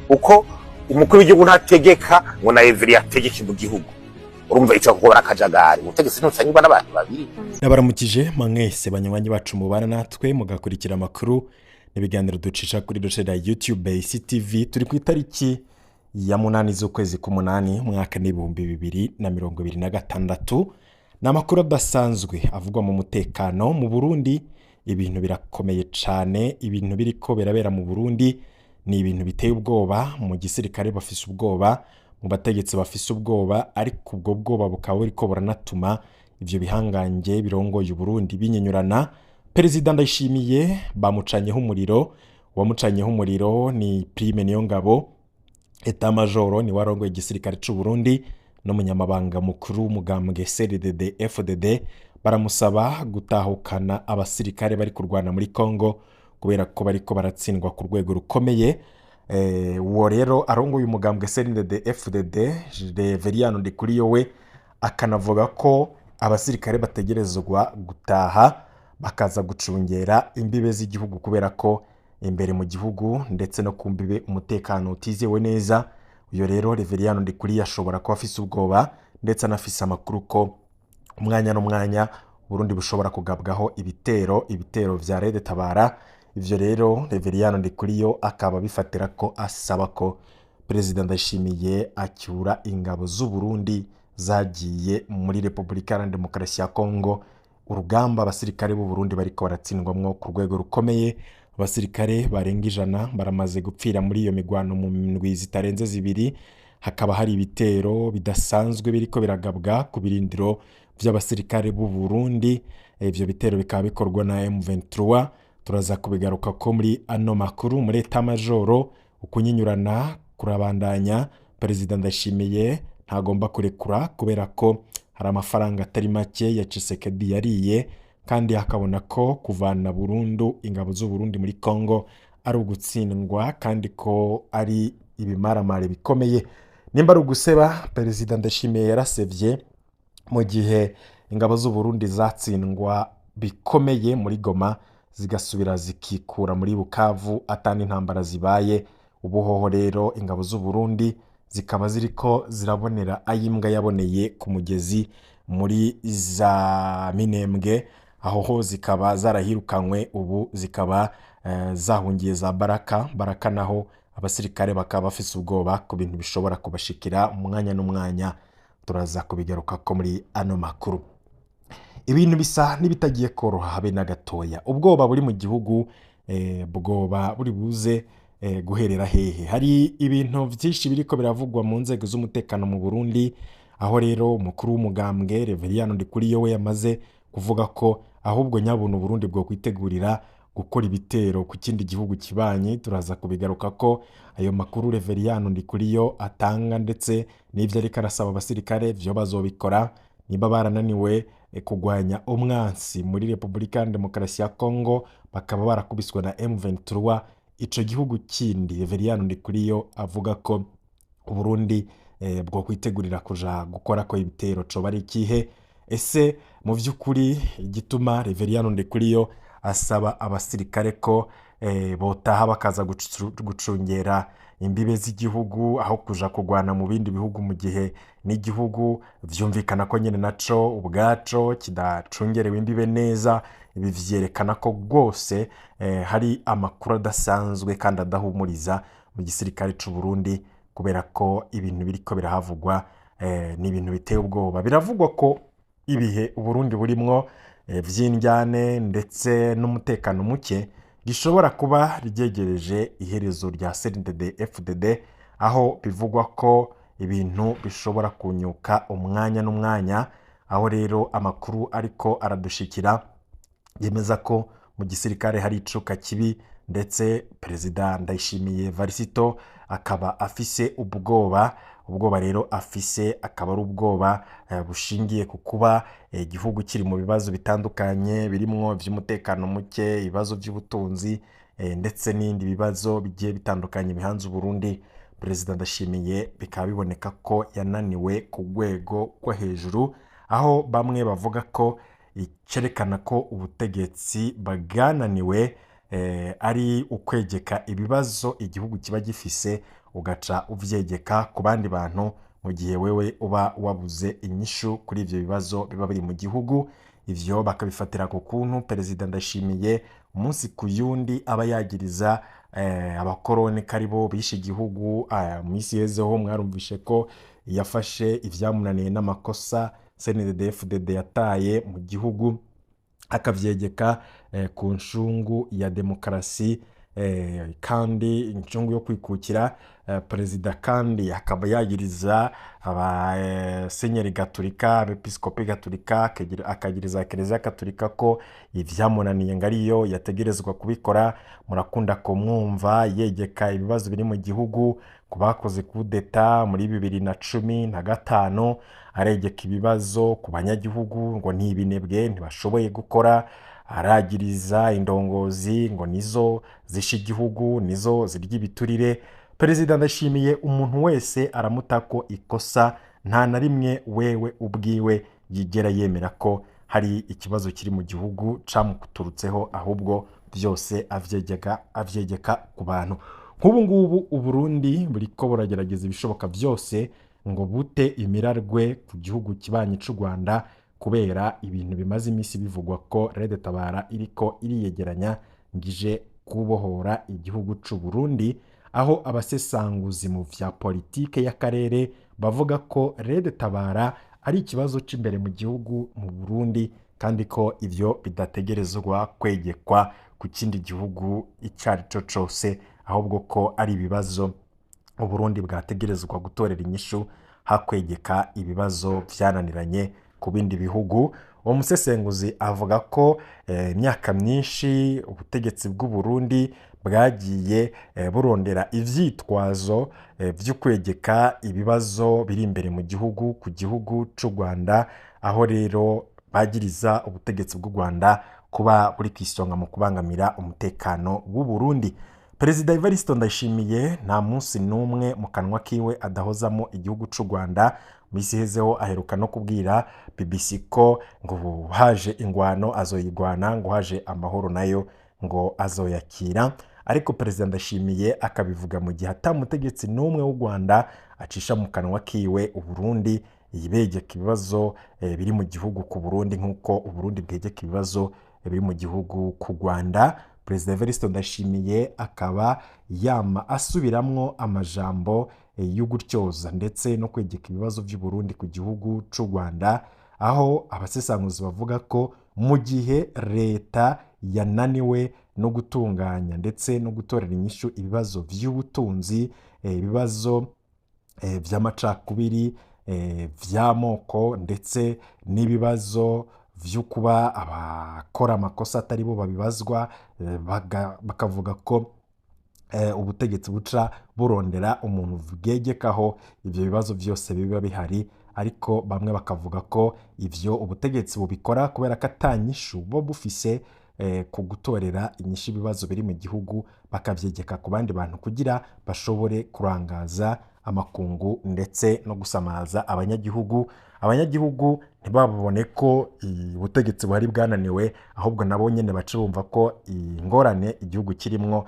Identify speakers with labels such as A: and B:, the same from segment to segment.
A: uko umukuru w'igihugu ntategeka ngo na Evri yategeke mu gihugu. Urumva ico gukora akajagari ubutegetsi ntutsanyirwa n'abantu babiri.
B: Nabaramukije mwese banywanyi bacu mubana natwe mugakurikira amakuru n'ibiganiro ducisha kuri doshera YouTube ICTV. Turi ku itariki ya 8 z'ukwezi k'umunani mwaka n'ibihumbi 2026. N'amakuru adasanzwe avugwa mu mutekano mu Burundi. Ibintu birakomeye cyane, ibintu biriko birabera mu Burundi ni ibintu biteye ubwoba. Mu gisirikare bafise ubwoba, mu bategetsi bafise ubwoba, ariko ubwo bwoba bukaba buriko buranatuma ivyo bihangange birongoye Burundi binyenyurana. Perezida Ndayishimiye bamucanyeho umuriro, wamucanyeho umuriro ni Prime Niyongabo, Etat Major ni warongoye igisirikare c'u Burundi n'umunyamabanga mukuru w'umugambwe CNDD FDD. Baramusaba gutahukana abasirikare bari kurwana muri Kongo kubera ko bariko baratsindwa ku rwego rukomeye. Uwo rero arongoye umugambwe CNDD FDD Reveriyano Ndikuriyo we akanavuga ko abasirikare bategerezwa gutaha bakaza gucungera imbibe z'igihugu kubera ko imbere mu gihugu ndetse no kumbibe umutekano utizewe neza. Uyo rero Reveriyano Ndikuriyo ashobora kuba afise ubwoba ndetse anafise amakuru ko umwanya n'umwanya Burundi bushobora kugabwaho ibitero vya Rede Tabara. Ivyo rero Reveriyano Ndikuriyo akaba bifatira ko asaba ko Perezida Ndayishimiye acyura ingabo z'u Burundi zagiye muri Republika Iharanira Demokarasi ya Kongo. Urugamba abasirikare b'u Burundi bariko baratsindwamwo ku rwego rukomeye. Abasirikare barenga 100 baramaze gupfira muri iyo migwano mu ndwi zitarenze 2. Hakaba hari ibitero bidasanzwe biriko biragabwa ku birindiro vy'abasirikare b'u Burundi. Ivyo bitero bikaba bikorwa na M23. Turaza kubigaruka ko muri ano makuru. Muri Etat Major ukunyinyurana kurabandanya. Perezida Ndayishimiye ntagomba kurekura kubera ko hari amafaranga atari make ya Tshisekedi yariye, kandi hakabona ko kuvana burundu ingabo z'u Burundi muri Kongo ari ugutsindwa kandi ko ari ibimaramare bikomeye. Nimba ari uguseba, Perezida Ndayishimiye yarasevye mu gihe ingabo z'u Burundi zatsindwa bikomeye muri Goma zigasubira zikikura muri Bukavu atani intambara zibaye. Ubuhoho rero ingabo z'u Burundi zikaba ziriko zirabonera ayimbwa yaboneye ku mugezi muri za Minembwe, aho ho zikaba zarahirukanywe. Ubu zikaba zahungiye za Baraka naho abasirikare bakaba bafise ubwoba ku bintu bishobora kubashikira umwanya n'umwanya. Turaza kubigaruka ko muri ano makuru. Ibintu bisa n'ibitagiye koroha habe na gatoya. Ubwoba buri mu gihugu, bwoba buri buze guherera hehe. Hari ibintu vyinshi biriko biravugwa mu nzego z'umutekano mu Burundi, aho rero umukuru w'umugambwe Reveriyano Ndikuriyo we yamaze kuvuga ko ahubwo nyabuntu Burundi bwo kwitegurira gukora ibitero ku kindi gihugu kibanye. Turaza kubigaruka ko ayo makuru Reveriyano Ndikuriyo atanga ndetse n'ivyo ariko arasaba abasirikare vyo bazobikora. Niba barananiwe kugwanya umwansi muri Republika Iharanira Demokarasi ya Kongo bakaba barakubiswe na M23, ico gihugu kindi Reveriyano Ndikuriyo avuga ko Burundi bwo kwitegurira kuja gukora ko ibitero coba ari ikihe. Ese mu vy'ukuri igituma Reveriyano Ndikuriyo asaba abasirikare ko botaha bakaza gucungera imbibe z'igihugu aho kuja kugwana mu bindi bihugu, mu gihe n'igihugu vyumvikana ko nyene naco ubwaco kidacungerewe imbibe neza. Ibi vyerekana ko rwose hari amakuru adasanzwe kandi adahumuriza mu gisirikare c'u Burundi, kubera ko ibintu biriko birahavugwa ni ibintu biteye ubwoba. Biravugwa ko ibihe Uburundi burimwo vy'indyane ndetse n'umutekano muke gishobora kuba ryegereje iherezo rya CNDD FDD, aho bivugwa ko ibintu bishobora kunyuka umwanya n'umwanya. Aho rero amakuru ariko aradushikira yemeza ko mu gisirikare hari icuka kibi, ndetse Perezida Ndayishimiye Varisito akaba afise ubwoba rero afise akaba ari ubwoba bushingiye ku kuba igihugu kiri mu bibazo bitandukanye birimwo vy'umutekano muke, ibibazo by'ubutunzi ndetse n'indi bibazo bigiye bitandukanye bihanze Burundi. Perezida Ndayishimiye bikaba biboneka ko yananiwe ku rwego rwo hejuru, aho bamwe bavuga ko icerekana ko ubutegetsi bwananiwe ari ukwegeka ibibazo igihugu kiba gifise ugaca uvyegeka ku bandi bantu mu gihe wewe uba wabuze inyishu kuri ivyo bibazo biba biri mu gihugu. Ivyo bakabifatira ku kuntu Perezida Ndayishimiye umunsi ku yundi aba yagiriza abakoroni karibo bishe igihugu. Mu isi yezeho mwarumvishe ko yafashe ivyamunaniye n'amakosa CNDD-FDD yataye mu gihugu akavyegeka ku ncungu ya demokarasi kandi incungu yo kwikukira. Perezida kandi akaba yagiriza abasenyeri gatolika, abepiskopi gatolika, akagiriza Kiliziya Gatolika ko ivyamunaniye ngariyo yategerezwa kubikora. Murakunda ko mwumva yegeka ibibazo biri mu gihugu ku bakoze kudeta muri 2015, aregeka ibibazo ku banyagihugu ngo ntibinebwe ntibashoboye gukora. Aragiriza indongozi ngo nizo zisha igihugu, nizo zirya ibiturire. Perezida Ndayishimiye umuntu wese aramutako ikosa, nta na rimwe wewe ubwiwe yigera yemera ko hari ikibazo kiri mu gihugu camuturutseho, ahubwo byose avyegeka ku bantu. Nk'ubu ngubu Uburundi buriko buragerageza ibishoboka byose ngo bute imirarwe ku gihugu kibanyi c'u Rwanda, kubera ibintu bimaze imisi bivugwa ko Red Tabara iriko iriyegeranya ngije kubohora igihugu c'u Burundi, aho abasesanguzi mu vya politike y'akarere bavuga ko Red Tabara ari ikibazo c'imbere mu gihugu mu Burundi, kandi ko ivyo bidategerezwa kwegekwa ku kindi gihugu icari co cose, ahubwo ko ari ibibazo Uburundi bwategerezwa gutorera inyishu hakwegeka ibibazo vyananiranye ku bindi bihugu. Uwo musesenguzi avuga ko imyaka myinshi ubutegetsi bw'u Burundi bwagiye burondera ivyitwazo vyo kwegeka ibibazo biri imbere mu gihugu ku gihugu c'u Rwanda, aho rero bagiriza ubutegetsi bw'u Rwanda kuba buri kwisonga mu kubangamira umutekano w'u Burundi. Perezida Evariste Ndayishimiye nta munsi n'umwe mu kanwa kiwe adahozamo igihugu c'u Rwanda. Misi hezeho aheruka no kubwira BBC ko ngo haje ingwano azoyigwana, ngo haje amahoro nayo ngo azoyakira. Ariko Perezida Ndayishimiye akabivuga mu gihe atamutegetsi n'umwe w'u Rwanda acisha mu kanwa kiwe u Burundi yibegeka ibibazo biri mu gihugu ku Burundi nk'uko u Burundi bwegeka ibibazo biri mu gihugu ku Rwanda. Perezida Evariste Ndayishimiye akaba yama asubiramwo amajambo y'ugutyoza ndetse no kwegeka ibibazo by'u Burundi ku gihugu c'u Rwanda, aho abasesanguzi bavuga ko mu gihe leta yananiwe no gutunganya ndetse no gutorera inyishu ibibazo by'ubutunzi, ibibazo vy'amacakubiri, vy'amoko ndetse n'ibibazo vyo kuba abakora amakosa atari bo babibazwa, bakavuga ko ubutegetsi buca burondera umuntu bwegekaho ivyo bibazo byose biba bihari. Ariko bamwe bakavuga ko ivyo ubutegetsi bubikora kubera ko atanyishu bo bufise ku gutorera inyishu ibibazo biri mu gihugu, bakavyegeka ku bandi bantu kugira bashobore kurangaza amakungu ndetse no gusamaza abanyagihugu. Abanyagihugu ntibabone ko ubutegetsi buhari bwananiwe, ahubwo nabo nyene baca bumva ko ingorane igihugu kirimwo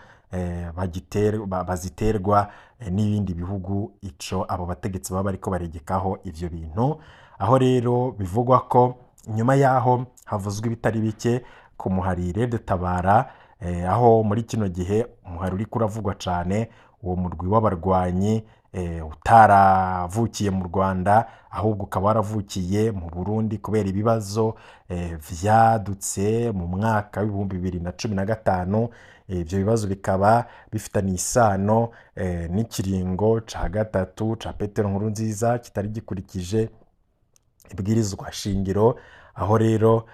B: baziterwa n'ibindi bihugu ico abo bategetsi baba bariko baregekaho ivyo bintu. Aho rero bivugwa ko nyuma yaho havuzwe ibitari bike ku muhari Red Tabara, aho muri kino gihe umuhari uri kuravugwa cane, uwo murwi w'abarwanyi utaravukiye mu Rwanda ahubwo ukaba waravukiye mu Burundi kubera ibibazo vyadutse mu mwaka w'ibihumbi 2015. Ivyo bibazo bikaba bifitanye isano n'ikiringo ca gatatu ca Petero Nkurunziza kitari gikurikije ibwirizwa shingiro, aho rero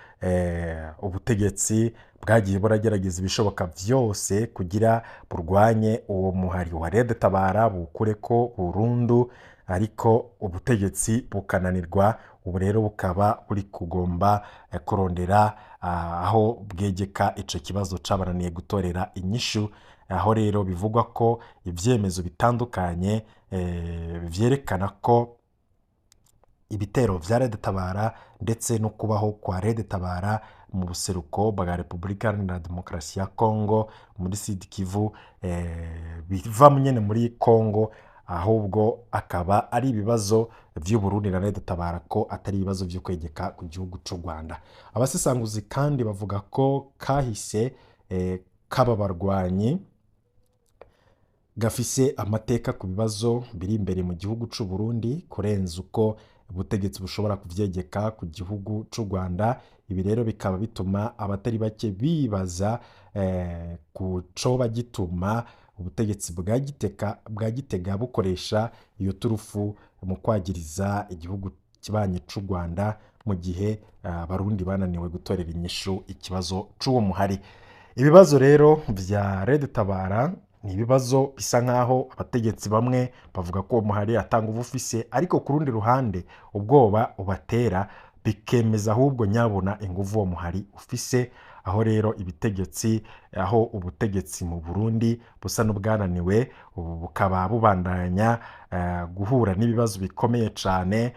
B: ubutegetsi bwagiye buragerageza ibishoboka vyose kugira burwanye uwo muhari wa Red Tabara bukureko burundu, ariko ubutegetsi bukananirwa. Ubu rero bukaba buri kugomba kurondera aho bwegeka ico kibazo cabananiye gutorera inyishu, aho rero bivugwa ko ivyemezo bitandukanye vyerekana ko ibitero vya Red Tabara ndetse no kubaho kwa Red Tabara mu buseruko bwa Repubulika Iharanira Demokarasi ya Kongo muri Sud Kivu biva nyene muri Kongo, ahubwo akaba ari ibibazo vy'Uburundi na Red Tabara ko atari ibibazo vyo kwegeka ku gihugu c'u Rwanda. Abasesanguzi kandi bavuga ko kahise kaba barwanyi gafise amateka ku bibazo biri imbere mu gihugu c'u Burundi kurenza uko ubutegetsi bushobora kuvyegeka ku gihugu c'u Rwanda. Ibi rero bikaba bituma abatari bake bibaza ku coba gituma ubutegetsi bwa Gitega bukoresha iyo turufu mu kwagiriza igihugu kibanye c'u Rwanda mu gihe abarundi bananiwe gutorera inyishu ikibazo c'uwo muhari. Ibibazo rero vya Red Tabara ni ibibazo bisa nkaho abategetsi bamwe bavuga ko umuhari atanga ubufise, ariko ku rundi ruhande ubwoba ubatera bikemeza ahubwo nyabona inguvu uwo muhari ufise, aho rero aho ubutegetsi mu Burundi busa n'ubwananiwe bukaba bubandanya guhura n'ibibazo bikomeye cane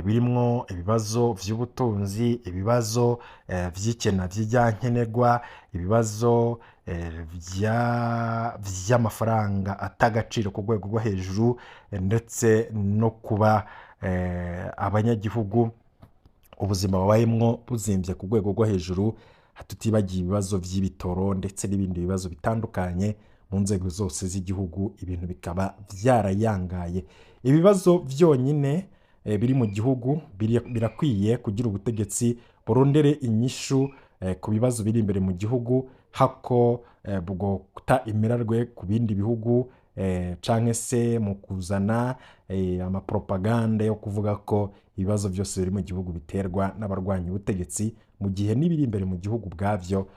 B: birimwo ibibazo vy'ubutunzi, ibibazo vy'ikena vy'iryankenerwa, ibibazo vy'amafaranga atagaciro ku rwego rwo hejuru, ndetse no kuba abanyagihugu ubuzima babayemwo buzimvye ku rwego rwo hejuru, tutibagiye ibibazo vy'ibitoro ndetse n'ibindi bibazo bitandukanye mu nzego zose z'igihugu. Ibintu bikaba vyarayangaye. Ibibazo vyonyine biri mu gihugu birakwiye kugira ubutegetsi burondere inyishu ku bibazo biri imbere mu gihugu, hako bwota imirarwe ku bindi bihugu canke se mu kuzana amapropaganda yo kuvuga ko ibibazo byose biri mu gihugu biterwa n'abarwanya ubutegetsi, mu gihe n'ibiri imbere mu gihugu bwavyo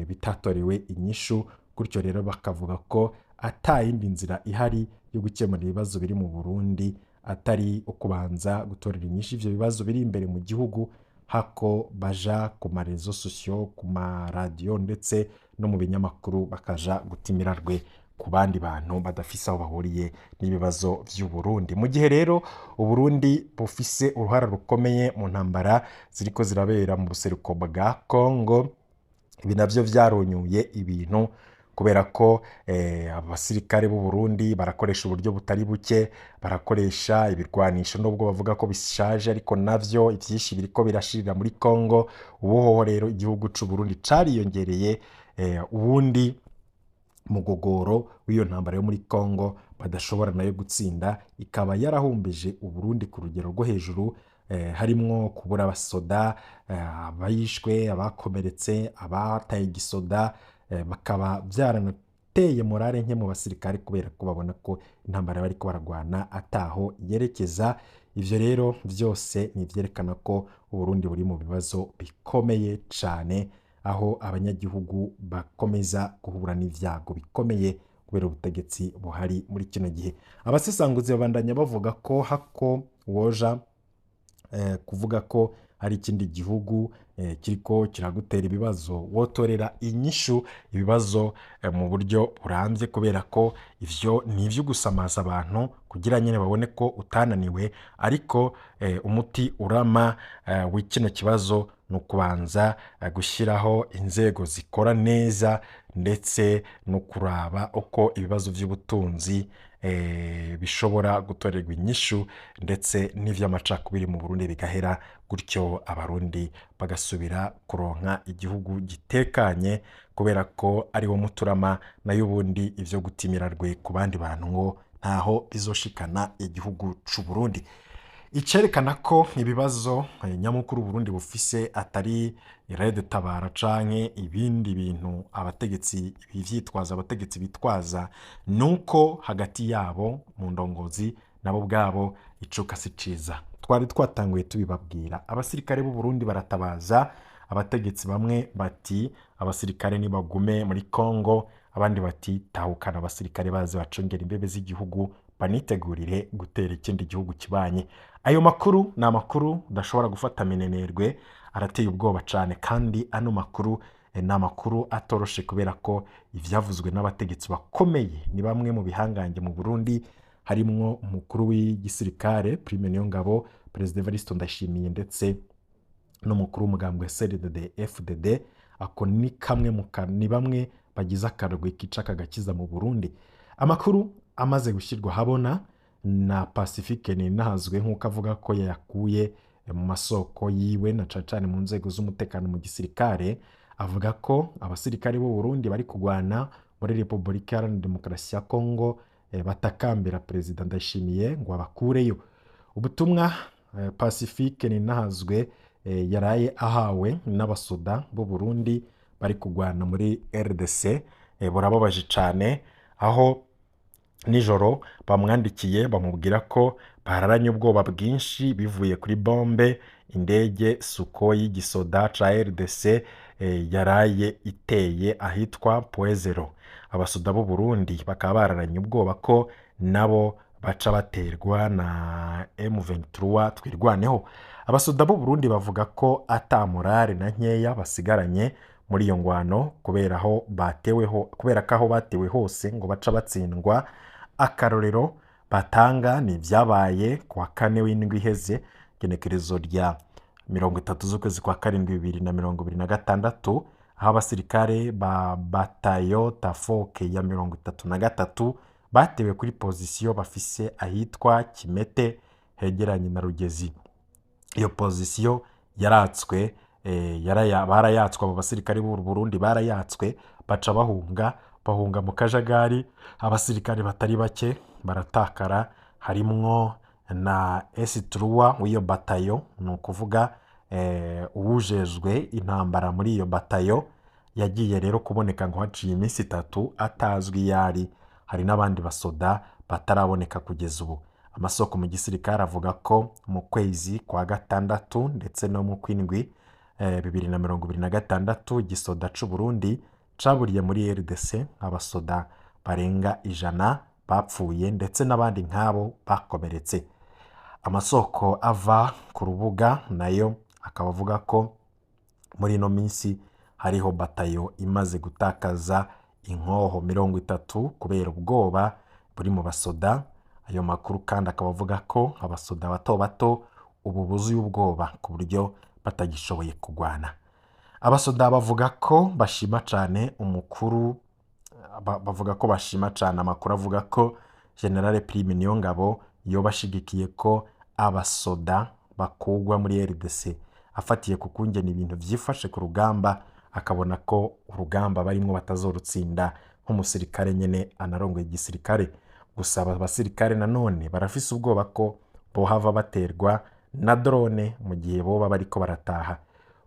B: bitatorewe inyishu. Gutyo rero bakavuga ko atayindi nzira ihari yo gukemura ibibazo biri mu Burundi atari ukubanza gutorera inyishu ivyo bibazo biri imbere mu gihugu, hako baja ku marezo sosiyo, ku maradiyo ndetse no mu binyamakuru bakaja gutimirarwe ku bandi bantu badafise aho bahuriye n'ibibazo vy'u Burundi. Mu gihe rero Uburundi bufise uruhara rukomeye mu ntambara ziriko zirabera mu buseruko bwa Kongo, ibi navyo vyaronyuye ibintu kubera ko abasirikare b'u Burundi barakoresha uburyo butari buke, barakoresha ibirwanisho nubwo bavuga ko bishaje, ariko navyo ivyinshi biriko birashirira muri Kongo. Ubuhoho rero igihugu c'u Burundi cariyongereye ubundi mugogoro w'iyo ntambara yo muri Kongo badashobora nayo gutsinda, ikaba yarahumbeje Uburundi ku rugero rwo hejuru, harimwo kubura abasoda, abayishwe, abakomeretse, abataye igisoda, bakaba byaranateye morale nke mu basirikare kubera ko babona ko intambara bariko baragwana ataho yerekeza. Ivyo rero vyose ni vyerekana ko Uburundi buri mu bibazo bikomeye cane, aho abanyagihugu bakomeza guhura n'ivyago bikomeye kubera ubutegetsi buhari muri kino gihe. Abasesanguzi babandanya bavuga ko hako woja kuvuga ko hari ikindi gihugu kiriko kiragutera ibibazo, wotorera inyishu ibibazo mu buryo burambye, kubera ko ivyo ni ivyo gusamaza abantu kugira nyene babone ko utananiwe, ariko umuti urama w'ikino kibazo no kubanza gushiraho inzego zikora neza, ndetse no kuraba uko ibibazo vy'ubutunzi bishobora gutorerwa inyishu, ndetse n'ivy'amacakubiri mu Burundi bigahera, gutyo abarundi bagasubira kuronka igihugu gitekanye, kubera ko ari wo muturama nayo ubundi ivyo gutimirarwe ku bandi bantu ngo ntaho bizoshikana igihugu c'u Burundi. Icerekana ko ibibazo nyamukuru Burundi bufise atari Red Tabara canke ibindi bintu abategetsi bitwaza, nuko hagati yabo mu ndongozi nabo bwabo icuka si ciza. Twari twatanguye tubibabwira, abasirikare b'u Burundi baratabaza, abategetsi bamwe bati abasirikare nibagume muri Kongo, abandi bati tahukana abasirikare bazi bacungera imbebe z'igihugu, banitegurire gutera ikindi gihugu kibanye. Ayo makuru ni amakuru udashobora gufata minenerwe, arateye ubwoba cane, kandi ano makuru ni amakuru atoroshe, kubera ko ivyavuzwe n'abategetsi bakomeye ni bamwe mu bihangange mu Burundi, harimwo umukuru w'igisirikare Prime Niyongabo, Perezida Evariste Ndayishimiye, ndetse n'umukuru w'umugambwe CNDD FDD. Ako ni kamwe ni bamwe bagize akarwi kica kagakiza mu Burundi. Amakuru amaze gushyirwa habona na Pacifique Ninahazwe nk'uko avuga ko yakuye mu masoko yiwe na cane mu nzego z'umutekano mu gisirikare, avuga ko abasirikare b'u Burundi bari kugwana muri Repubulika Iharanira Demokarasi ya Kongo batakambira Perezida Ndayishimiye ngo abakureyo. Ubutumwa Pacifique Ninahazwe yaraye ahawe n'abasoda b'u Burundi bari kugwana muri RDC burababaje cyane, aho nijoro bamwandikiye bamubwira ko bararanye ubwoba bwinshi bivuye kuri bombe indege Sukhoi gisoda ca RDC yaraye iteye ahitwa Poezero. Abasoda b'u Burundi bakaba bararanye ubwoba ko nabo baca baterwa na M23 twirwaneho. Abasoda b'u Burundi bavuga ko ata morale na nkeya basigaranye muri iyo ngwano kubera ko aho batewe hose ngo baca batsindwa. Akarorero batanga ni byabaye kwa 4 w'indwi iheze genekerezo rya 30 z'ukwezi kwa 7 2026, aho abasirikare ba batayo Tafoke ya 33 batewe kuri pozisiyo bafise ahitwa Kimete hegeranye na Rugezi. Iyo pozisiyo yaratswe barayatswe, abo basirikare b'u Burundi barayatswe baca bahunga mu kajagari. Abasirikare batari bake baratakara, harimwo na S3 w'iyo batayo, ni ukuvuga uwujejwe intambara muri iyo batayo yagiye rero kuboneka ngo haciye iminsi 3 atazwi yari. Hari n'abandi basoda bataraboneka kugeza ubu. Amasoko mu gisirikare avuga ko mu kwezi kwa 6 ndetse no mu kwindwi 2026 igisoda c'u Burundi caburiye muri RDC abasoda barenga 100 bapfuye ndetse n'abandi nk'abo bakomeretse. Amasoko ava ku rubuga nayo akaba avuga ko muri ino minsi hariho batayo imaze gutakaza inkoho 30 kubera ubwoba buri mu basoda. Ayo makuru kandi akaba avuga ko abasoda bato ubu buzuye ubwoba ku buryo batagishoboye kugwana. Abasoda bavuga ko bashima cyane amakuru avuga ko General Prime Niyongabo yo bashigikiye ko abasoda bakugwa muri RDC, afatiye ku kungena ibintu byifashe ku rugamba, akabona ko urugamba barimo batazorutsinda nk'umusirikare nyene anarongoye igisirikare. Gusa abasirikare nanone barafise ubwoba ko bohava baterwa na drone mu gihe boba bariko barataha.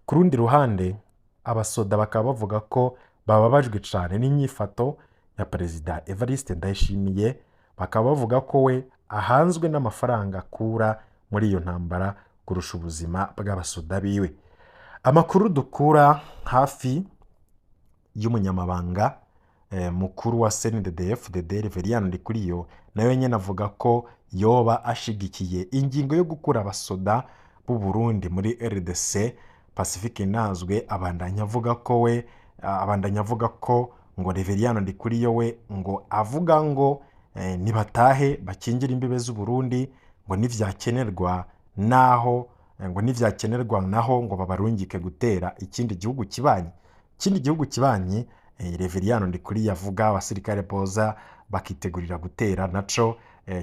B: Ku rundi ruhande abasoda bakaba bavuga ko bababajwe cyane n'inyifato ya Perezida Evariste Ndayishimiye, bakaba bavuga ko we ahanzwe n'amafaranga akura muri iyo ntambara kurusha ubuzima bw'abasoda biwe. Amakuru dukura hafi y'umunyamabanga mukuru wa CNDD FDD Reverien Ndikuriyo nayo nyene avuga ko yoba ashigikiye ingingo yo gukura abasoda b'u Burundi muri RDC. Pacifique Ninahazwe abandanya avuga ko ngo Reverien Ndikuriyo we ngo avuga ngo nibatahe bakingira imbibe z'u Burundi ngo nivyakenerwa naho ngo babarungike gutera ikindi gihugu kibanyi. Reverien Ndikuriyo avuga abasirikare boza bakitegurira gutera naco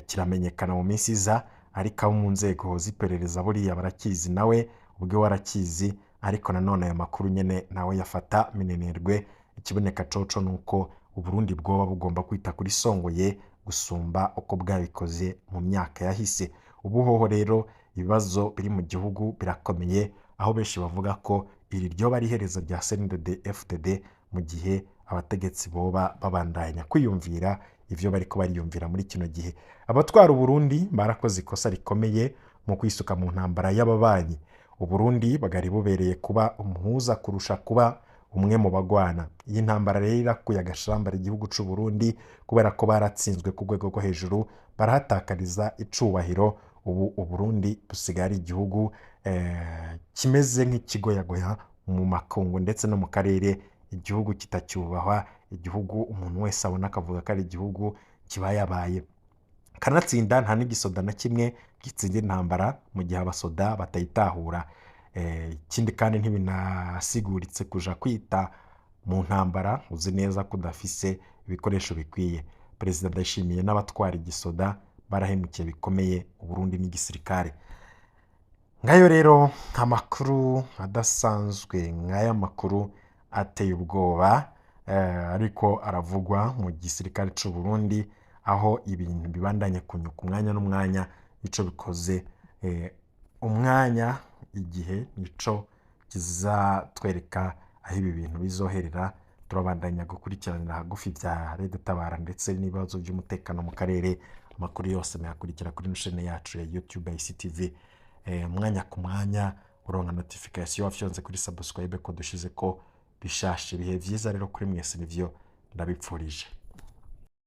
B: kiramenyekana mu minsi iza, ariko mu nzego z'iperereza buriya barakizi, nawe ubwe warakizi, ariko nanone ayo makuru nyene nawe yafata minenerwe. Ikiboneka coco nuko u Burundi bwoba bugomba kwita kuri songoye gusumba uko bwabikoze mu myaka yahise. Ubuhoho rero ibibazo biri mu gihugu birakomeye, aho benshi bavuga ko iri ryo bari iherezo rya CNDD FDD mu gihe abategetsi boba babandanya kwiyumvira ivyo bariko bariyumvira muri kino gihe. Abatwara Burundi barakoze ikosa rikomeye mu kwisuka mu ntambara y'ababanyi. Uburundi bagari bubereye kuba umuhuza kurusha kuba umwe mu bagwana. Iyi ntambara rero irakuye agashambara igihugu c'u Burundi kubera ko baratsinzwe ku rwego rwo hejuru, barahatakariza icubahiro. Ubu Uburundi busigara igihugu kimeze nk'ikigoyagoya mu makungu ndetse no mu karere, igihugu kitacyubahwa, igihugu umuntu wese abona akavuga ko ari igihugu kibayabaye. Kanatsinda nta n'igisoda na kimwe gitsinda intambara mu gihe abasoda batayitahura. ikindi kandi ntibinasiguritse kuja kwita mu ntambara uzi neza ko udafise ibikoresho bikwiye. Perezida Ndayishimiye n'abatwara igisoda barahemukiye bikomeye Uburundi n'igisirikare. Ngayo rero amakuru adasanzwe, nk'aya makuru ateye ubwoba ariko aravugwa mu gisirikare cy'u Burundi, aho ibintu bibandanye kunyuka umwanya n'umwanya, ico bikoze umwanya igihe nico kizatwereka aho ibi bintu bizoherera. Turabandanya gukurikiranira hagufi bya Red Tabara ndetse n'ibibazo by'umutekano mu karere. Amakuru yose muyakurikira kuri chaîne yacu ya YouTube ICTV, mwanya ku mwanya uronka notification wafyonze kuri subscribe ko dushize ko bishashe. Ibihe vyiza rero kuri mwese nivyo ndabipfurije.